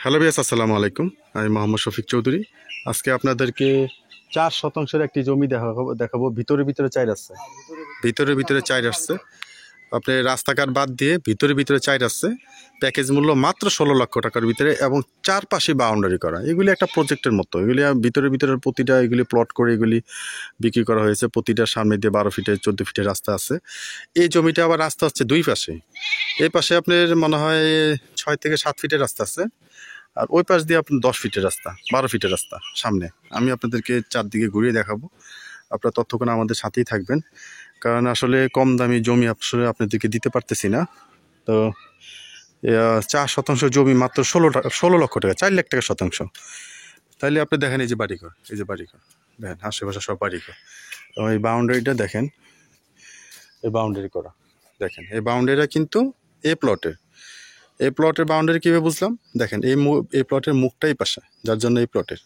Hello বিয়াস, আসসালামু আলাইকুম। আমি মোহাম্মদ শফিক চৌধুরী। আজকে আপনাদেরকে 4 শতাংশের একটি জমি দেখাবো। ভিতরে চাই আসছে, ভিতরে চাই আসছে। আপনি রাস্তাঘাট বাদ দিয়ে ভিতরে চাই আসছে। প্যাকেজ মূল্য মাত্র 16 লক্ষ টাকার ভিতরে এবং চারপাশে বাউন্ডারি করা। এগুলি একটা প্রজেক্টের মতো। এগুলি ভিতরে প্রতিটা এগুলি প্লট করে এগুলি বিক্রি করা হয়েছে। প্রতিটার সামনে দিয়ে 12 ফিটের 14 ফিটের রাস্তা আছে। এই জমিটা আবার রাস্তা হচ্ছে দুই পাশে। এই পাশে আপনার মনে হয় 6 থেকে 7 ফিটের রাস্তা আছে, আর ওই পাশ দিয়ে আপনার 10 ফিটের রাস্তা, 12 ফিটের রাস্তা সামনে। আমি আপনাদেরকে চারদিকে ঘুরিয়ে দেখাবো। আপনারা ততক্ষণ আমাদের সাথেই থাকবেন, কারণ আসলে কম দামি জমি আসলে আপনাদেরকে দিতে পারতেছি না। তো 4 শতাংশ জমি মাত্র 16 লক্ষ টাকা, 4 লাখ টাকা শতাংশ। তাইলে আপনি দেখেন, এই যে বাড়িঘর, দেখেন আশেপাশে সব বাড়িঘর। এবং এই বাউন্ডারিটা দেখেন, এই বাউন্ডারি করা দেখেন। এই বাউন্ডারিটা কিন্তু এই প্লটের বাউন্ডারি কীভাবে বুঝলাম? দেখেন, এই প্লটের মুখটাই পাশে, যার জন্য এই প্লটের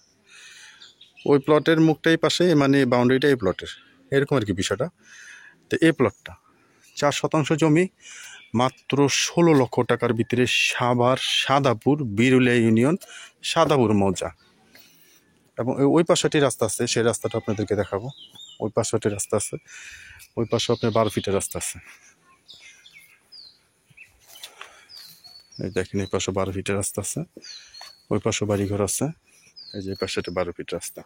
ওই প্লটের মুখটাই পাশে, মানে এই বাউন্ডারিটা এই প্লটের, এরকম আর কি বিষয়টা। তো এই প্লটটা 4 শতাংশ জমি মাত্র 16 লক্ষ টাকার ভিতরে, সাভার সাদাপুর বিরুলিয়া ইউনিয়ন সাদাপুর মৌজা। এবং ওই পাশেটি রাস্তা আছে, সেই রাস্তাটা আপনাদেরকে দেখাবো। ওই পাশেটি রাস্তা আছে, ওই পাশে আপনার 12 ফিটের রাস্তা আছে। এই দেখেন, এই পাশে 12 ফিটের রাস্তা আছে, ওই পাশে বাড়িঘর আছে। এই যে পাশে 12 ফিট রাস্তা,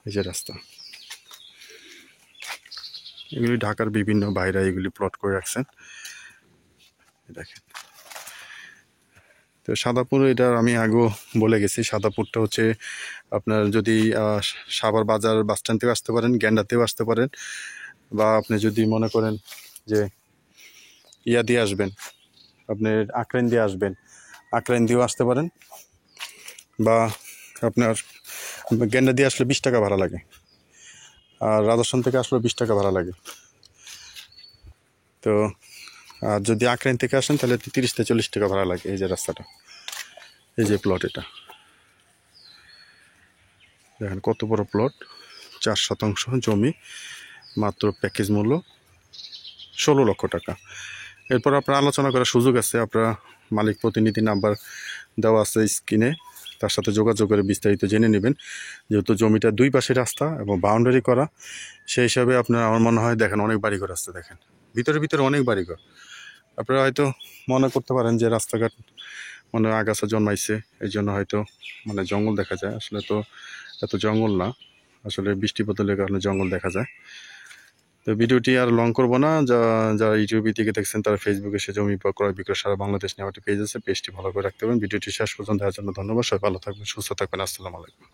এই যে রাস্তা। এগুলি ঢাকার বিভিন্ন বাইরে এগুলি প্লট করে রাখছেন, দেখেন। তো সাদাপুর, এটা আমি আগেও বলে গেছি, সাদাপুরটা হচ্ছে আপনার যদি সাভার বাজার বাস স্ট্যান্ড থেকে আসতে পারেন, গ্যান্ডাতেও আসতে পারেন, বা আপনি যদি মনে করেন যে ইয়া দিয়ে আসবেন, আপনি আক্রাইন দিয়ে আসবেন, আক্রাইন দিয়েও আসতে পারেন, বা আপনার গ্যান্ডা দিয়ে আসলে 20 টাকা ভাড়া লাগে, আর রাজস্থান থেকে আসলে 20 টাকা ভাড়া লাগে। তো আর যদি আক্রাইন থেকে আসেন তাহলে 30 থেকে 40 টাকা ভাড়া লাগে। এই যে রাস্তাটা, এই যে প্লট, এটা দেখেন কত বড় প্লট। 4 শতাংশ জমি, মাত্র প্যাকেজ মূল্য 16 লক্ষ টাকা। এরপর আপনার আলোচনা করার সুযোগ আছে। আপনার মালিক প্রতিনিধি নাম্বার দেওয়া আছে স্ক্রিনে, তার সাথে যোগাযোগ করে বিস্তারিত জেনে নেবেন। যেহেতু জমিটা দুই পাশে রাস্তা এবং বাউন্ডারি করা, সেই হিসাবে আপনার, আমার মনে হয়, দেখেন অনেক বাড়িঘর আসছে। দেখেন ভিতরে অনেক বাড়িঘর। আপনারা হয়তো মনে করতে পারেন যে রাস্তাঘাট মানে আগাছা জন্মাইছে, এই জন্য হয়তো মানে জঙ্গল দেখা যায়। আসলে তো এত জঙ্গল না, আসলে বৃষ্টি বদলের কারণে জঙ্গল দেখা যায়। তো ভিডিওটি আর লং করবো না। যারা ইউটিউবে থেকে দেখছেন তারা ফেসবুকে সে জমি ক্রয় বিক্রয় সারা বাংলাদেশ নিয়ে একটা পেজ আছে, পেজটি ভালো করে রাখতে পারেন। ভিডিওটি শেষ পর্যন্ত দেওয়ার জন্য ধন্যবাদ। সবাই ভালো থাকবেন, সুস্থ থাকবেন। আসসালামু আলাইকুম।